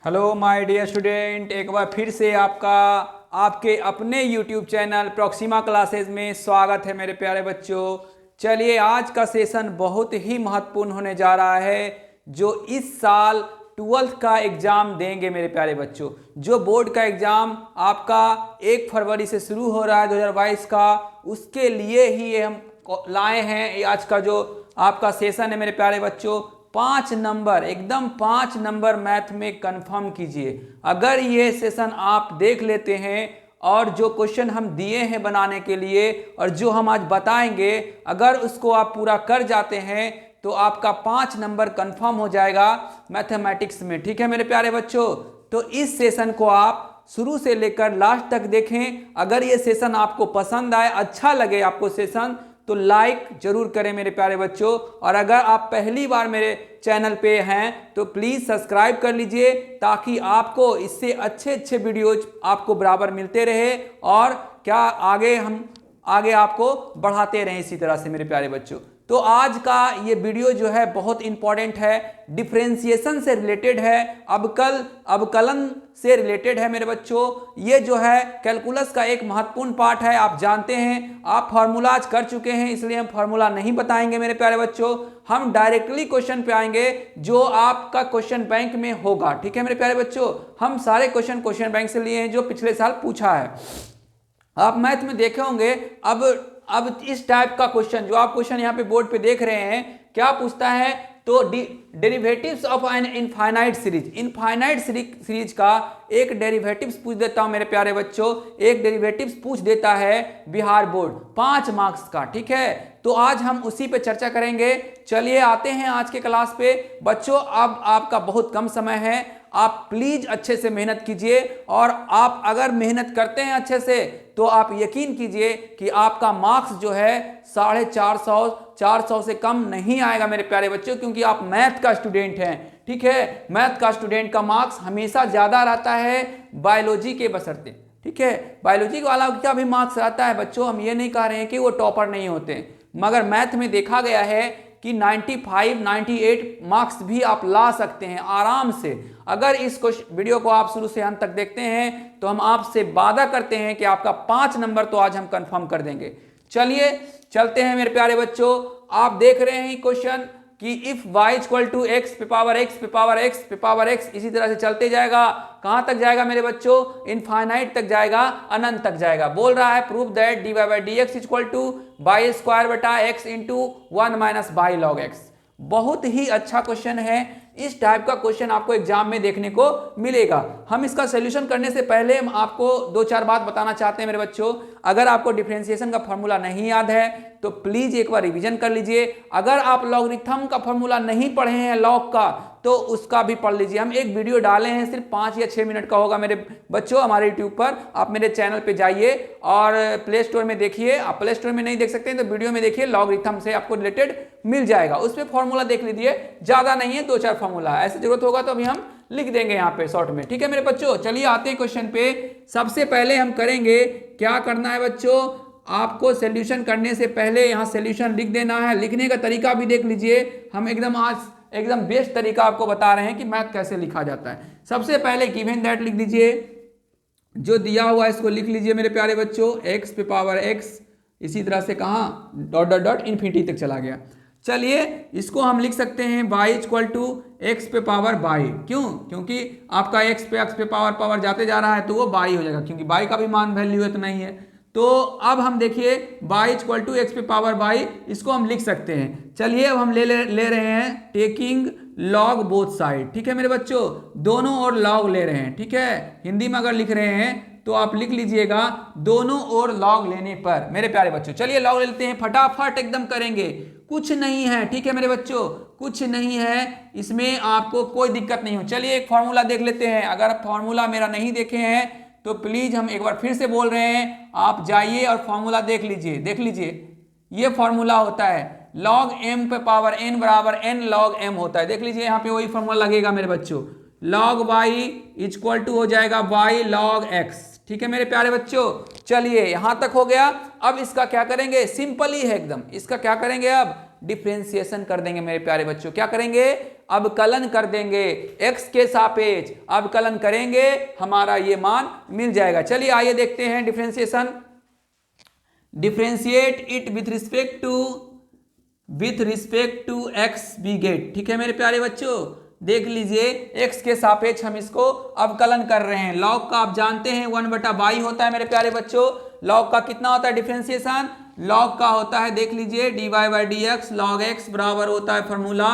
Hello my dear student, एक बार फिर से आपका आपके अपने यूट्यूब चैनल प्रॉक्सिमा क्लासेस में स्वागत है मेरे प्यारे बच्चों। चलिए, आज का सेशन बहुत ही महत्वपूर्ण होने जा रहा है। जो इस साल 12th का एग्ज़ाम देंगे मेरे प्यारे बच्चों, जो बोर्ड का एग्ज़ाम आपका 1 फरवरी से शुरू हो रहा है 2022 का, उसके लिए ही ये हम लाए हैं। आज का जो आपका सेशन है मेरे प्यारे बच्चों, 5 नंबर, एकदम 5 नंबर मैथ में कंफर्म कीजिए। अगर ये सेशन आप देख लेते हैं और जो क्वेश्चन हम दिए हैं बनाने के लिए और जो हम आज बताएंगे, अगर उसको आप पूरा कर जाते हैं तो आपका 5 नंबर कंफर्म हो जाएगा मैथमेटिक्स में। ठीक है मेरे प्यारे बच्चों, तो इस सेशन को आप शुरू से लेकर लास्ट तक देखें। अगर ये सेशन आपको पसंद आए, अच्छा लगे आपको सेशन, तो लाइक जरूर करें मेरे प्यारे बच्चों। और अगर आप पहली बार मेरे चैनल पे हैं तो प्लीज़ सब्सक्राइब कर लीजिए, ताकि आपको इससे अच्छे अच्छे वीडियोज आपको बराबर मिलते रहे और क्या आगे आपको बढ़ाते रहें इसी तरह से मेरे प्यारे बच्चों। तो आज का ये वीडियो जो है बहुत इंपॉर्टेंट है, डिफरेंशिएशन से रिलेटेड है, अवकलन से रिलेटेड है मेरे बच्चों। ये जो है कैलकुलस का एक महत्वपूर्ण पार्ट है। आप जानते हैं, आप फार्मूलाज कर चुके हैं, इसलिए हम फार्मूला नहीं बताएंगे मेरे प्यारे बच्चों। हम डायरेक्टली क्वेश्चन पे आएंगे जो आपका क्वेश्चन बैंक में होगा। ठीक है मेरे प्यारे बच्चों, हम सारे क्वेश्चन बैंक से लिए हैं जो पिछले साल पूछा है। आप मैथ में देखे होंगे, अब इस टाइप का क्वेश्चन जो आप क्वेश्चन यहाँ पे बोर्ड पे देख रहे हैं, क्या पूछता है, तो derivatives of an infinite series का एक डेरिवेटिव्स पूछ देता हूं मेरे प्यारे बच्चों। एक डेरिवेटिव्स पूछ देता है बिहार बोर्ड 5 मार्क्स का। ठीक है, तो आज हम उसी पे चर्चा करेंगे। चलिए आते हैं आज के क्लास पे बच्चों। अब आपका बहुत कम समय है, आप प्लीज अच्छे से मेहनत कीजिए। और आप अगर मेहनत करते हैं अच्छे से तो आप यकीन कीजिए कि आपका मार्क्स जो है 450 से कम नहीं आएगा मेरे प्यारे बच्चों, क्योंकि आप मैथ का स्टूडेंट हैं। ठीक है, मैथ का स्टूडेंट का मार्क्स हमेशा ज्यादा रहता है बायोलॉजी के बशर्ते। ठीक है, बायोलॉजी वाला का भी मार्क्स रहता है बच्चों, हम ये नहीं कह रहे हैं कि वो टॉपर नहीं होते, मगर मैथ में देखा गया है कि 95, 98 मार्क्स भी आप ला सकते हैं आराम से। अगर इस वीडियो को आप शुरू से अंत तक देखते हैं तो हम आपसे वादा करते हैं कि आपका 5 नंबर तो आज हम कंफर्म कर देंगे। चलिए चलते हैं मेरे प्यारे बच्चों। आप देख रहे हैं क्वेश्चन कि if y equal to x पे पावर x, इसी तरह से चलते जाएगा। कहां तक जाएगा मेरे बच्चों? इनफाइनाइट तक जाएगा, अनंत तक जाएगा। बोल रहा है prove that dy by d x equal to y square बटा x into 1 minus by log x। बहुत ही अच्छा क्वेश्चन है। इस टाइप का क्वेश्चन आपको एग्जाम में देखने को मिलेगा। हम इसका सॉल्यूशन करने से पहले हम आपको 2-4 बात बताना चाहते हैं मेरे बच्चों। अगर आपको डिफरेंशिएशन का फॉर्मूला नहीं याद है तो प्लीज एक बार रिवीजन कर लीजिए। अगर आप लॉगरिथम का फॉर्मूला नहीं पढ़े हैं लॉग का, तो उसका भी पढ़ लीजिए। हम एक वीडियो डाले हैं, सिर्फ 5 या 6 मिनट का होगा मेरे बच्चों हमारे यूट्यूब पर। आप मेरे चैनल पे जाइए और प्ले स्टोर में देखिए। आप प्ले स्टोर में नहीं देख सकते हैं तो वीडियो में देखिए, लॉगरिथम से आपको रिलेटेड मिल जाएगा। उस पर फॉर्मूला देख लीजिए, ज्यादा नहीं है, 2-4 फॉर्मूला है। ऐसे जरूरत होगा तो अभी हम लिख देंगे यहाँ पे शॉर्ट में। ठीक है मेरे बच्चों, चलिए आते हैं क्वेश्चन पे। सबसे पहले हम करेंगे, क्या करना है बच्चों, आपको सॉल्यूशन करने से पहले यहाँ सॉल्यूशन लिख देना है। लिखने का तरीका भी देख लीजिए, हम एकदम बेस्ट तरीका आपको बता रहे हैं कि मैथ कैसे लिखा जाता है। सबसे पहले गिवन दैट लिख दीजिए, जो दिया हुआ है इसको लिख लीजिए मेरे प्यारे बच्चों। x पे पावर x, इसी तरह से कहाँ डॉट डॉट डॉट इन्फिनिटी तक चला गया। चलिए इसको हम लिख सकते हैं y इक्वल टू एक्स पे पावर y। क्यों? क्योंकि आपका x पे पावर जाते जा रहा है तो वो y हो जाएगा, क्योंकि y का भी मान वैल्यू है तो नहीं है। तो अब हम देखिए y इक्वल टू एक्स पे पावर y, इसको हम लिख सकते हैं। चलिए अब हम ले रहे हैं टेकिंग लॉग बोथ साइड। ठीक है मेरे बच्चों, दोनों ओर लॉग ले रहे हैं। ठीक है, हिंदी में अगर लिख रहे हैं तो आप लिख लीजिएगा दोनों ओर लॉग लेने पर मेरे प्यारे बच्चों। चलिए लॉग लेते हैं, फटाफट एकदम करेंगे, कुछ नहीं है। ठीक है मेरे बच्चों, कुछ नहीं है, इसमें आपको कोई दिक्कत नहीं हो। चलिए एक फॉर्मूला देख लेते हैं। अगर आप फॉर्मूला मेरा नहीं देखे हैं तो प्लीज हम एक बार फिर से बोल रहे हैं, आप जाइए और फॉर्मूला देख लीजिए। ये फॉर्मूला होता है log m पे पावर n बराबर n log m होता है। देख लीजिए यहाँ पे वही फॉर्मूला लगेगा मेरे बच्चों। log y इक्वल टू हो जाएगा y log x। ठीक है मेरे प्यारे बच्चों, चलिए यहां तक हो गया। अब इसका क्या करेंगे, सिंपल ही है एकदम। इसका क्या करेंगे, अब डिफरेंशिएशन कर देंगे मेरे प्यारे बच्चों। क्या करेंगे? अवकलन कर देंगे, x के सापेक्ष अवकलन करेंगे, हमारा ये मान मिल जाएगा। चलिए आइए देखते हैं differentiation. Differentiate it with respect to x we get. ठीक है मेरे प्यारे बच्चों, देख लीजिए x के सापेक्ष हम इसको अवकलन कर रहे हैं। लॉग का आप जानते हैं 1/y होता है मेरे प्यारे बच्चों। लॉग का कितना होता है डिफरेंशिएशन? लॉग का होता है, देख लीजिए, dy/dx log x बराबर होता है फॉर्मूला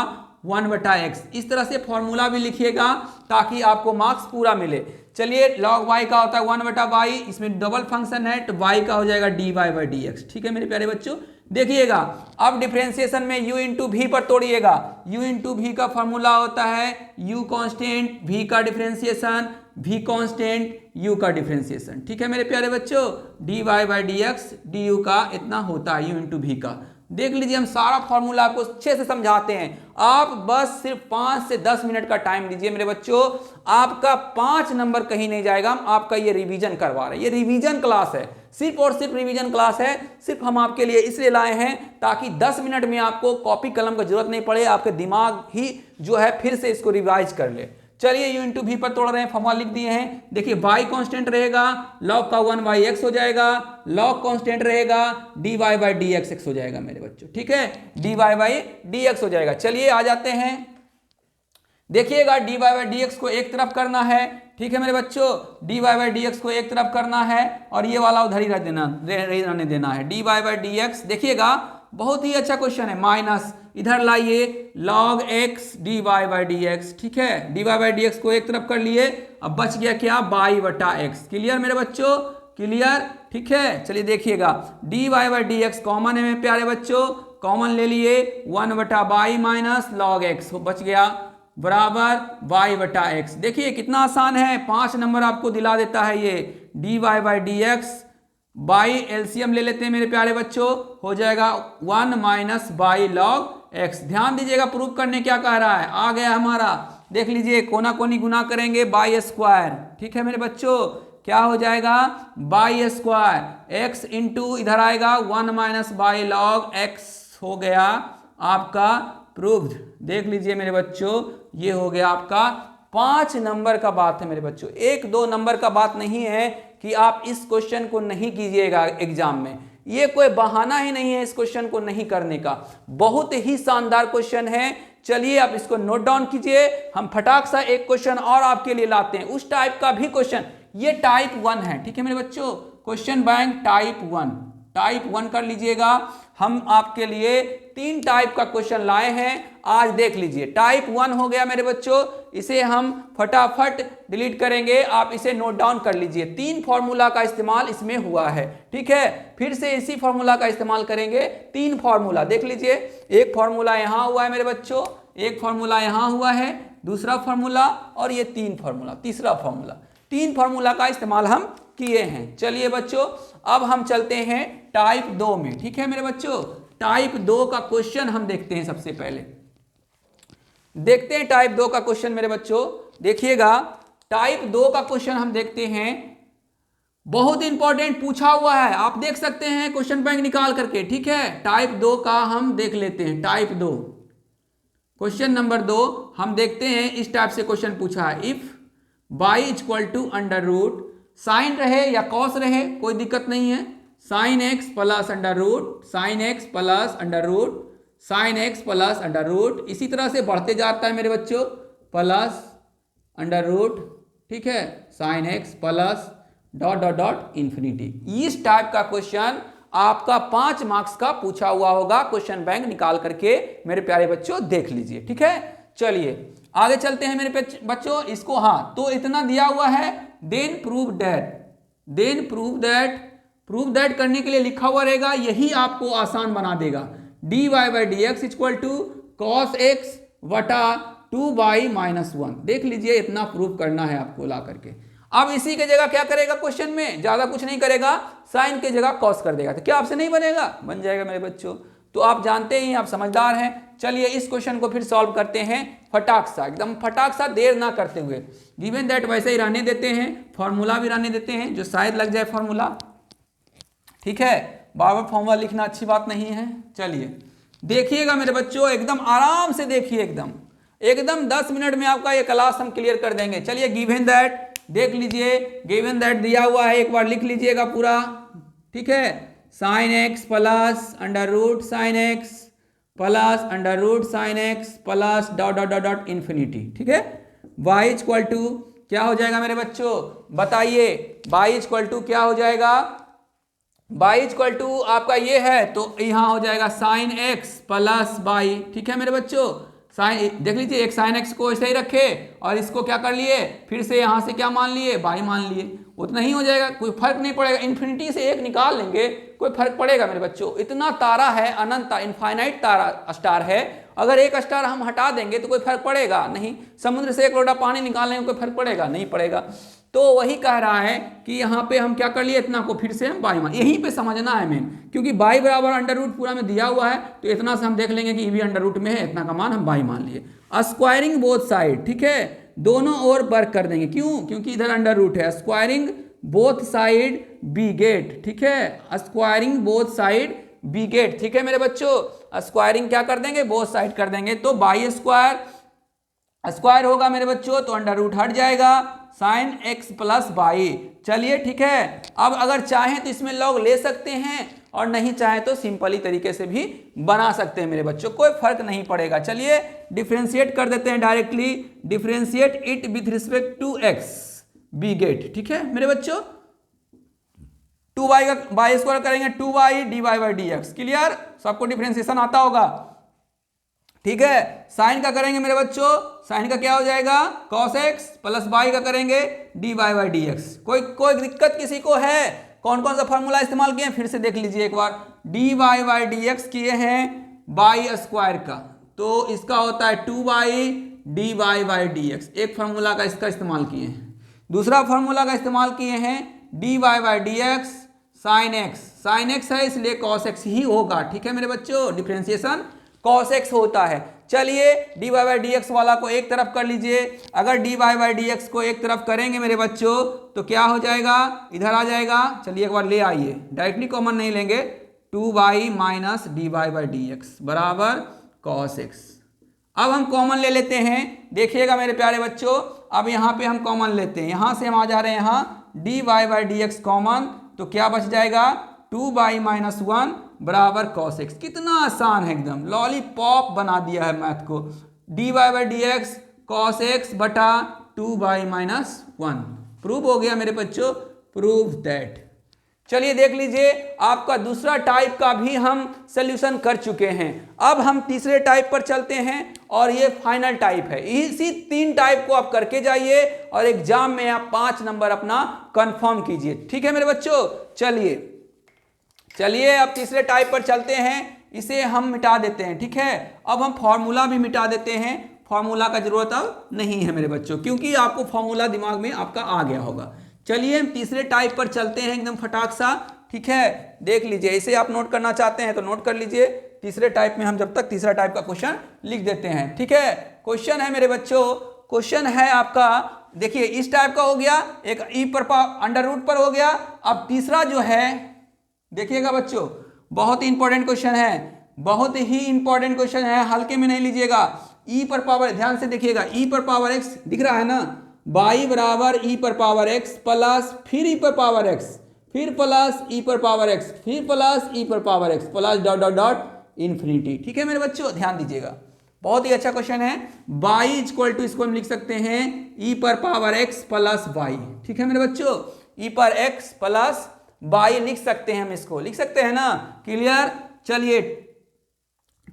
1/x। इस तरह से फॉर्मूला भी लिखिएगा ताकि आपको मार्क्स पूरा मिले। चलिए log y का होता है 1/y, इसमें डबल फंक्शन है तो y का हो जाएगा dy/dx। ठीक है मेरे प्यारे बच्चों, देखिएगा अब डिफरेंशिएशन में u इंटू v पर तोड़िएगा। u इंटू v का फॉर्मूला होता है u कांस्टेंट, v का डिफरेंशिएशन, v कांस्टेंट, u का डिफरेंशिएशन। ठीक है मेरे प्यारे बच्चों, dy/dx du का इतना होता है u इंटू v का। देख लीजिए हम सारा फॉर्मूला आपको अच्छे से समझाते हैं। आप बस सिर्फ 5 से 10 मिनट का टाइम दीजिए मेरे बच्चों, आपका 5 नंबर कहीं नहीं जाएगा। हम आपका ये रिवीजन करवा रहे हैं, ये रिवीजन क्लास है, सिर्फ और सिर्फ रिवीजन क्लास है। सिर्फ हम आपके लिए इसलिए लाए हैं ताकि 10 मिनट में आपको कॉपी कलम की जरूरत नहीं पड़े, आपके दिमाग ही जो है फिर से इसको रिवाइज कर ले। चलिए u इंटू v पर तोड़ रहे हैं, फॉर्मूला लिख दिए हैं। देखिए y कांस्टेंट रहेगा, log का 1/x हो जाएगा, log कांस्टेंट रहेगा, dy/dx x हो जाएगा मेरे बच्चों। ठीक है, dy/dx हो जाएगा। चलिए आ जाते हैं, देखिएगा dy/dx को एक तरफ करना है। ठीक है मेरे बच्चों, dy/dx को एक तरफ करना है और ये वाला उधर ही रहने देना है dy/dx। देखिएगा बहुत ही अच्छा क्वेश्चन है, माइनस इधर लाइए log x dy/dx। ठीक है, dy/dx को एक तरफ कर लिए, अब बच गया क्या? y/x। क्लियर मेरे बच्चों, क्लियर? ठीक है, चलिए देखिएगा dy/dx कॉमन है मेरे प्यारे बच्चों, कॉमन ले लिए, 1/y माइनस log x बच गया बराबर y/x। देखिए कितना आसान है, 5 नंबर आपको दिला देता है ये। dy/dx बाई एलसीएम ले लेते हैं मेरे प्यारे बच्चों, हो जाएगा 1 माइनस बाई log x। ध्यान दीजिएगा प्रूव करने क्या कह रहा है, आ गया हमारा। देख लीजिए कोना कोनी गुना करेंगे बाई स्क्वायर। ठीक है मेरे बच्चों, क्या हो जाएगा? बाई स्क्वायर x इंटू इधर आएगा 1 माइनस बाई log x हो गया आपका प्रूव्ड। देख लीजिए मेरे बच्चों, ये हो गया आपका 5 नंबर का बात है मेरे बच्चों, 1-2 नंबर का बात नहीं है कि आप इस क्वेश्चन को नहीं कीजिएगा एग्जाम में। ये कोई बहाना ही नहीं है इस क्वेश्चन को नहीं करने का, बहुत ही शानदार क्वेश्चन है। चलिए आप इसको नोट डाउन कीजिए, हम फटाक सा एक क्वेश्चन और आपके लिए लाते हैं उस टाइप का भी क्वेश्चन। ये टाइप 1 है। ठीक है मेरे बच्चों, क्वेश्चन बैंक टाइप 1 कर लीजिएगा। हम आपके लिए 3 टाइप का क्वेश्चन लाए हैं, आज देख लीजिए। टाइप 1 हो गया मेरे बच्चों, इसे हम फटाफट डिलीट करेंगे, आप इसे नोट डाउन कर लीजिए। 3 फॉर्मूला का इस्तेमाल इसमें हुआ है। ठीक है, फिर से इसी फॉर्मूला का इस्तेमाल करेंगे। 3 फॉर्मूला देख लीजिए, एक फॉर्मूला यहां हुआ है मेरे बच्चों, एक फॉर्मूला यहां हुआ है, दूसरा फॉर्मूला और ये 3 फॉर्मूला, तीसरा फॉर्मूला। 3 फॉर्मूला का इस्तेमाल हम किए हैं। चलिए बच्चों अब हम चलते हैं टाइप 2 में। ठीक है मेरे बच्चों, टाइप 2 का क्वेश्चन हम देखते हैं। सबसे पहले देखते हैं टाइप 2 का क्वेश्चन मेरे बच्चों। देखिएगा टाइप 2 का क्वेश्चन हम देखते हैं, बहुत इंपॉर्टेंट पूछा हुआ है, आप देख सकते हैं क्वेश्चन बैंक निकाल करके। ठीक है, टाइप 2 का हम देख लेते हैं। टाइप 2 क्वेश्चन नंबर 2 हम देखते हैं, इस टाइप से क्वेश्चन पूछा है। If y equal to under root, sine रहे या कॉस रहे कोई दिक्कत नहीं है, sine x plus under root, sine x plus under root, sine x plus under root, इसी तरह से बढ़ते जाता है मेरे बच्चों, प्लस अंडर रूट। ठीक है, sine x plus dot dot dot infinity. इस टाइप का क्वेश्चन आपका 5 मार्क्स का पूछा हुआ होगा, क्वेश्चन बैंक निकाल करके मेरे प्यारे बच्चों देख लीजिए। ठीक है, चलिए आगे चलते हैं मेरे बच्चों। इसको हाँ तो इतना दिया हुआ है, देन प्रूव दैट करने के लिए लिखा हुआ रहेगा, यही आपको आसान बना देगा। dy/dx equal to cos x बटा 2y माइनस 1। देख लीजिए इतना प्रूव करना है आपको ला करके। अब इसी के जगह क्या करेगा, क्वेश्चन में ज्यादा कुछ नहीं करेगा, साइन के जगह कॉस कर देगा। तो क्या आपसे नहीं बनेगा? बन जाएगा मेरे बच्चों। तो आप जानते ही आप समझदार हैं। चलिए इस क्वेश्चन को फिर सॉल्व करते हैं फटाक सा, एकदम फटाक सा, देर ना करते हुए। गिवन दैट वैसे ही रहने देते हैं, फॉर्मूला भी रहने देते हैं, जो शायद लग जाए फॉर्मूला। ठीक है, बार बार फॉर्मूला लिखना अच्छी बात नहीं है। चलिए देखिएगा मेरे बच्चों, एकदम आराम से देखिए, एकदम 10 मिनट में आपका ये क्लास हम क्लियर कर देंगे। चलिए गिवन दैट देख लीजिए, गिवन दैट दिया हुआ है, एक बार लिख लीजिएगा पूरा, ठीक है। Sine x plus under root sine x plus under root sine x plus dot dot dot dot infinity, ठीक है। y इक्वल टू क्या हो जाएगा मेरे बच्चों, बताइए। y इक्वल टू क्या हो जाएगा, y इक्वल टू आपका ये है तो यहाँ हो जाएगा साइन एक्स प्लस बाई, ठीक है मेरे बच्चों। साइन देख लीजिए, एक साइन एक्स को ऐसे ही रखे और इसको क्या कर लिए, फिर से यहाँ से क्या मान लिए, बाई मान लिए, उतना ही हो जाएगा, कोई फर्क नहीं पड़ेगा। इन्फिनिटी से एक निकाल लेंगे, कोई फर्क पड़ेगा मेरे बच्चों। इतना तारा है, अनंत इनफाइनाइट तारा स्टार है, अगर एक स्टार हम हटा देंगे तो कोई फर्क पड़ेगा नहीं। समुद्र से एक लोटा पानी निकाल लेंगे, कोई फर्क पड़ेगा नहीं पड़ेगा। तो वही कह रहा है कि यहाँ पे हम क्या कर लिए, इतना को फिर से हम बाई मान, यहीं पे समझना है मेन, क्योंकि बाई बराबर अंडर रूट पूरा में दिया हुआ है, तो इतना से हम देख लेंगे कि ये भी अंडर रूट में है, इतना का मान हम बाई मान लिए। स्क्वायरिंग बोथ साइड, ठीक है, दोनों ओर वर्क कर देंगे, क्यों, क्योंकि इधर अंडर रूट है। Squaring both side we get, ठीक है, squaring both side we get, ठीक है मेरे बच्चों। स्क्वायरिंग क्या कर देंगे, बोथ साइड कर देंगे, तो बाई स्क्वायर होगा मेरे बच्चों, तो अंडर रूट हट जाएगा, साइन एक्स प्लस बाई। चलिए ठीक है, अब अगर चाहें तो इसमें लॉग ले सकते हैं और नहीं चाहें तो सिंपली तरीके से भी बना सकते हैं मेरे बच्चों, कोई फर्क नहीं पड़ेगा। चलिए डिफरेंशिएट कर देते हैं directly, differentiate it with respect to x we get, ठीक है मेरे बच्चों। 2y का बाई स्क्वायर करेंगे 2y dy by d x, clear, सबको डिफरेंशिएशन आता होगा, ठीक है। साइन का करेंगे मेरे बच्चों, साइन का क्या हो जाएगा, cos x प्लस बाई का करेंगे dy बाई डी एक्स। कोई दिक्कत किसी को है, कौन कौन सा फॉर्मूला इस्तेमाल किए हैं फिर से देख लीजिए एक बार। dy बाई डी एक्स किए हैं बाई स्क्वायर का, तो इसका होता है 2y dy by d x, एक फार्मूला का इसका इस्तेमाल किए हैं। दूसरा फार्मूला का इस्तेमाल किए हैं dy by d x sine x है इसलिए cos x ही होगा, ठीक है मेरे बच्चों, डिफरेंशिएशन cos x होता है। चलिए dy बाई डी एक्स वाला को एक तरफ कर लीजिए, अगर dy बाई डी एक्स को एक तरफ करेंगे मेरे बच्चों तो क्या हो जाएगा, इधर आ जाएगा। चलिए एक बार ले आइए, डायरेक्टली कॉमन नहीं लेंगे, 2y minus dy by d x बराबर cos x। अब हम कॉमन ले लेते हैं, देखिएगा मेरे प्यारे बच्चों, अब यहाँ पे हम कॉमन लेते हैं, यहाँ से हम आ जा रहे हैं यहाँ dy by d x common, तो क्या बच जाएगा 2y माइनस 1 बराबर cos x। कितना आसान है, एकदम लॉलीपॉप बना दिया है मैथ को। dy by d x cos x बटा 2y माइनस 1, प्रूव हो गया मेरे बच्चों, प्रूव दैट। चलिए देख लीजिए, आपका दूसरा टाइप का भी हम सॉल्यूशन कर चुके हैं। अब हम तीसरे टाइप पर चलते हैं और ये फाइनल टाइप है। इसी 3 टाइप को आप करके जाइए और एग्जाम में आप 5 नंबर अपना कंफर्म कीजिए, ठीक है मेरे बच्चों। चलिए अब तीसरे टाइप पर चलते हैं, इसे हम मिटा देते हैं, ठीक है। अब हम फॉर्मूला भी मिटा देते हैं, फॉर्मूला का जरूरत अब नहीं है मेरे बच्चों, क्योंकि आपको फॉर्मूला दिमाग में आपका आ गया होगा। चलिए हम तीसरे टाइप पर चलते हैं एकदम फटाक सा, ठीक है। देख लीजिए, इसे आप नोट करना चाहते हैं तो नोट कर लीजिए। तीसरे टाइप में हम जब तक तीसरा टाइप का क्वेश्चन लिख देते हैं, ठीक है। क्वेश्चन है मेरे बच्चों, क्वेश्चन है आपका, देखिए इस टाइप का हो गया, एक ई पर अंडर रूट पर हो गया। अब तीसरा जो है देखिएगा बच्चों, बहुत ही इंपॉर्टेंट क्वेश्चन है, बहुत ही इंपॉर्टेंट क्वेश्चन है, हल्के में नहीं लीजिएगा। ई पर पावर, ध्यान से देखिएगा, ई पर पावर एक्स दिख रहा है ना, बाई बराबर ई पर पावर एक्स प्लस फिर ई पर पावर एक्स, फिर प्लस ई पर पावर एक्स, फिर प्लस ई पर power x, plus dot dot dot infinity, ठीक है मेरे बच्चों। ध्यान दीजिएगा, बहुत ही अच्छा क्वेश्चन है। बाई इक्वल टू इसको हम लिख सकते हैं ई पर पावर एक्स प्लस बाई, ठीक है मेरे बच्चों, ई पर एक्स प्लस बाई लिख सकते हैं, हम इसको लिख सकते हैं ना, क्लियर। चलिए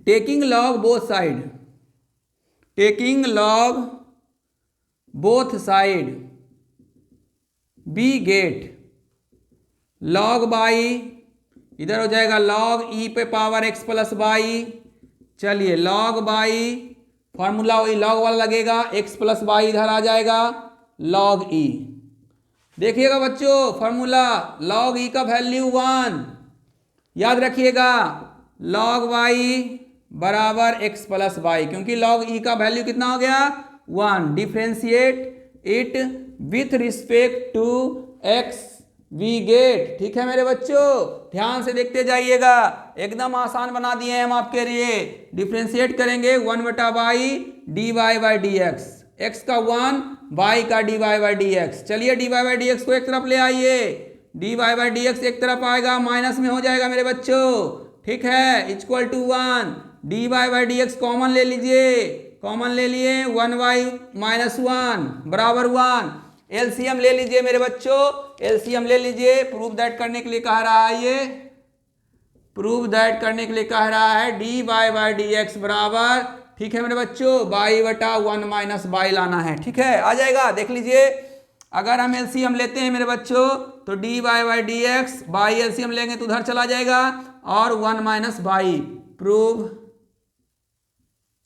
taking log both side, taking log both side we get log y, इधर हो जाएगा लॉग ई पे पावर एक्स प्लस बाई। चलिए लॉग बाई, फॉर्मूला वही लॉग वाला लगेगा, एक्स प्लस बाई इधर आ जाएगा लॉग ई। देखिएगा बच्चों फॉर्मूला, लॉग ई का वैल्यू 1, याद रखिएगा, लॉग वाई बराबर एक्स प्लस वाई, क्योंकि लॉग ई का वैल्यू कितना हो गया 1। Differentiate it with respect to x we get, ठीक है मेरे बच्चों, ध्यान से देखते जाइएगा, एकदम आसान बना दिए हैं हम आपके लिए। डिफ्रेंशिएट करेंगे 1/बाई d y by d x, x का 1 वाई का d y by d x. चलिए d y by d x को एक तरफ ले आइए, d y by d x एक तरफ आएगा, माइनस में हो जाएगा मेरे बच्चों, ठीक है, equal to 1। D y by d x common ले लीजिए, कॉमन ले लिए 1 वाई माइनस 1 बराबर 1। एलसीएम ले लीजिए मेरे बच्चों, एलसीएम ले लीजिए। प्रूव दैट करने के लिए कह रहा है, ये प्रूव दैट करने के लिए कह रहा है d y by d x बराबर, ठीक है मेरे बच्चों, बाई बटा 1 माइनस बाई लाना है, ठीक है, आ जाएगा। देख लीजिए, अगर हम एलसीएम लेते हैं मेरे बच्चों तो d y by d x, by LCM लेंगे तो उधर चला जाएगा, और 1 माइनस बाई,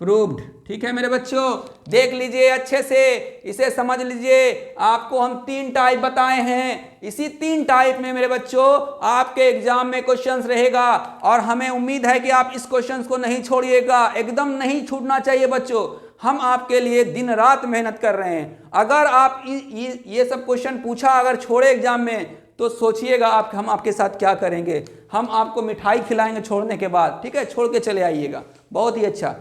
प्रूव्ड, ठीक है मेरे बच्चों। देख लीजिए अच्छे से, इसे समझ लीजिए। आपको हम 3 टाइप बताए हैं, इसी 3 टाइप में मेरे बच्चों आपके एग्जाम में क्वेश्चंस रहेगा, और हमें उम्मीद है कि आप इस क्वेश्चंस को नहीं छोड़िएगा, एकदम नहीं छूटना चाहिए बच्चों। हम आपके लिए दिन रात मेहनत कर रहे हैं। अगर आप ये सब क्वेश्चन पूछा अगर छोड़े एग्जाम में तो सोचिएगा आप हम आपके साथ क्या करेंगे। हम आपको मिठाई खिलाएंगे छोड़ने के बाद, ठीक है, छोड़ के चले आइएगा, बहुत ही अच्छा।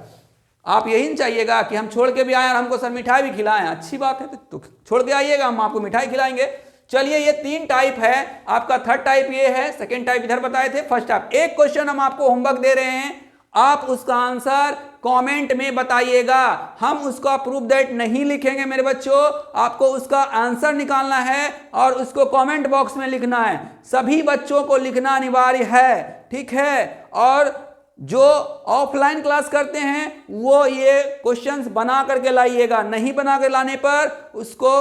आप यही नहीं चाहिएगा कि हम छोड़ के भी आए और हमको सर मिठाई भी खिलाएं, अच्छी बात है, तो छोड़ के आइएगा, हम आपको मिठाई खिलाएंगे। चलिए, ये 3 टाइप है, आपका 3rd टाइप ये है, 2nd टाइप इधर बताए थे, 1st टाइप। एक क्वेश्चन हम आपको होमवर्क दे रहे हैं, आप उसका आंसर कमेंट में बताइएगा। हम उसका प्रूफ दैट नहीं लिखेंगे मेरे बच्चों, आपको उसका आंसर निकालना है और उसको कमेंट बॉक्स में लिखना है। सभी बच्चों को लिखना अनिवार्य है, ठीक है। और जो ऑफलाइन क्लास करते हैं वो ये क्वेश्चंस बना करके लाइएगा, नहीं बना कर लाने पर उसको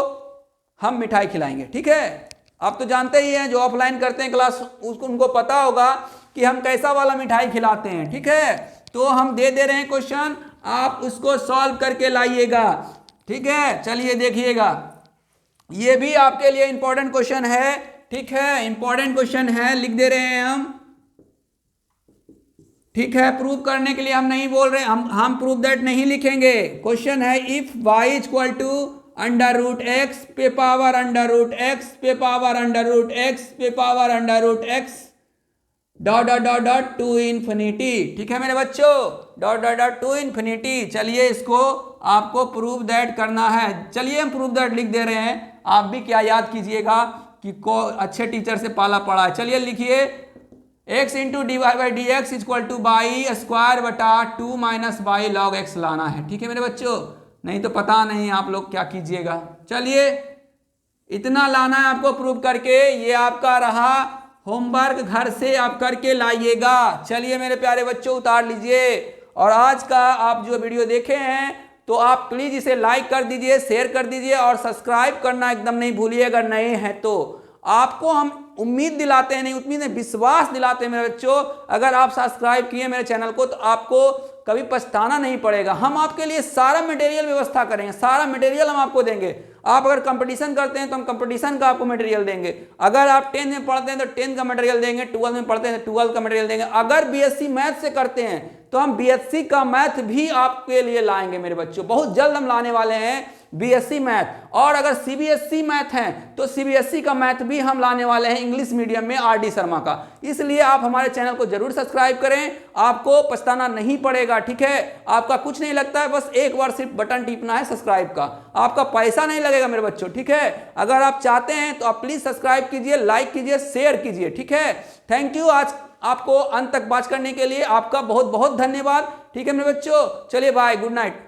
हम मिठाई खिलाएंगे, ठीक है। आप तो जानते ही हैं जो ऑफलाइन करते हैं क्लास, उसको उनको पता होगा कि हम कैसा वाला मिठाई खिलाते हैं, ठीक है। तो हम दे रहे हैं क्वेश्चन, आप उसको सॉल्व करके लाइएगा, ठीक है। चलिए देखिएगा, ये भी आपके लिए इंपॉर्टेंट क्वेश्चन है, ठीक है, इंपॉर्टेंट क्वेश्चन है, लिख दे रहे हैं हम, ठीक है। प्रूव करने के लिए हम नहीं बोल रहे, हम प्रूव दैट नहीं लिखेंगे। क्वेश्चन है if y equal to under root x पे पावर अंडर रूट एक्स पे पावर अंडर रूट एक्स पे power under root x dot dot dot dot to infinity, ठीक है मेरे बच्चों, dot dot dot to infinity. चलिए इसको आपको प्रूव दैट करना है। चलिए हम प्रूव दैट लिख दे रहे हैं, आप भी क्या याद कीजिएगा कि को अच्छे टीचर से पाला पड़ा है। चलिए लिखिए, x into d y by d x equal to y square बटा 2 माइनस बाई लॉग एक्स लाना है, ठीक है मेरे बच्चों, नहीं तो पता नहीं आप लोग क्या कीजिएगा। चलिए इतना लाना है आपको प्रूव करके, ये आपका रहा होमवर्क, घर से आप करके लाइएगा। चलिए मेरे प्यारे बच्चों उतार लीजिए, और आज का आप जो वीडियो देखे हैं तो आप प्लीज इसे लाइक कर दीजिए, शेयर कर दीजिए और सब्सक्राइब करना एकदम नहीं भूलिए अगर नए हैं तो। आपको हम उम्मीद दिलाते हैं, नहीं उम्मीद नहीं विश्वास दिलाते हैं मेरे बच्चों, अगर आप सब्सक्राइब किए मेरे चैनल को तो आपको कभी पछताना नहीं पड़ेगा। हम आपके लिए सारा मटेरियल व्यवस्था करेंगे, सारा मटेरियल हम आपको देंगे। आप अगर कंपटीशन करते हैं तो हम कंपटीशन का आपको मटेरियल देंगे, अगर आप 10th में पढ़ते हैं तो 10th का मटेरियल देंगे, 12th में पढ़ते हैं तो 12th का मटेरियल देंगे, अगर बीएससी मैथ से करते हैं तो हम बीएससी का मैथ भी आपके लिए लाएंगे मेरे बच्चों, बहुत जल्द हम लाने वाले हैं बीएससी मैथ। और अगर सीबीएसई मैथ है तो सीबीएसई का मैथ भी हम लाने वाले हैं इंग्लिश मीडियम में आरडी शर्मा का। इसलिए आप हमारे चैनल को जरूर सब्सक्राइब करें, आपको पछताना नहीं पड़ेगा, ठीक है। आपका कुछ नहीं लगता है, बस एक बार सिर्फ बटन टिपना है सब्सक्राइब का, आपका पैसा नहीं लगेगा मेरे बच्चों, ठीक है। अगर आप चाहते हैं तो आप प्लीज सब्सक्राइब कीजिए, लाइक कीजिए, शेयर कीजिए, ठीक है। थैंक यू, आज आपको अंत तक बात करने के लिए आपका बहुत बहुत धन्यवाद, ठीक है मेरे बच्चों। चलिए बाय, गुड नाइट।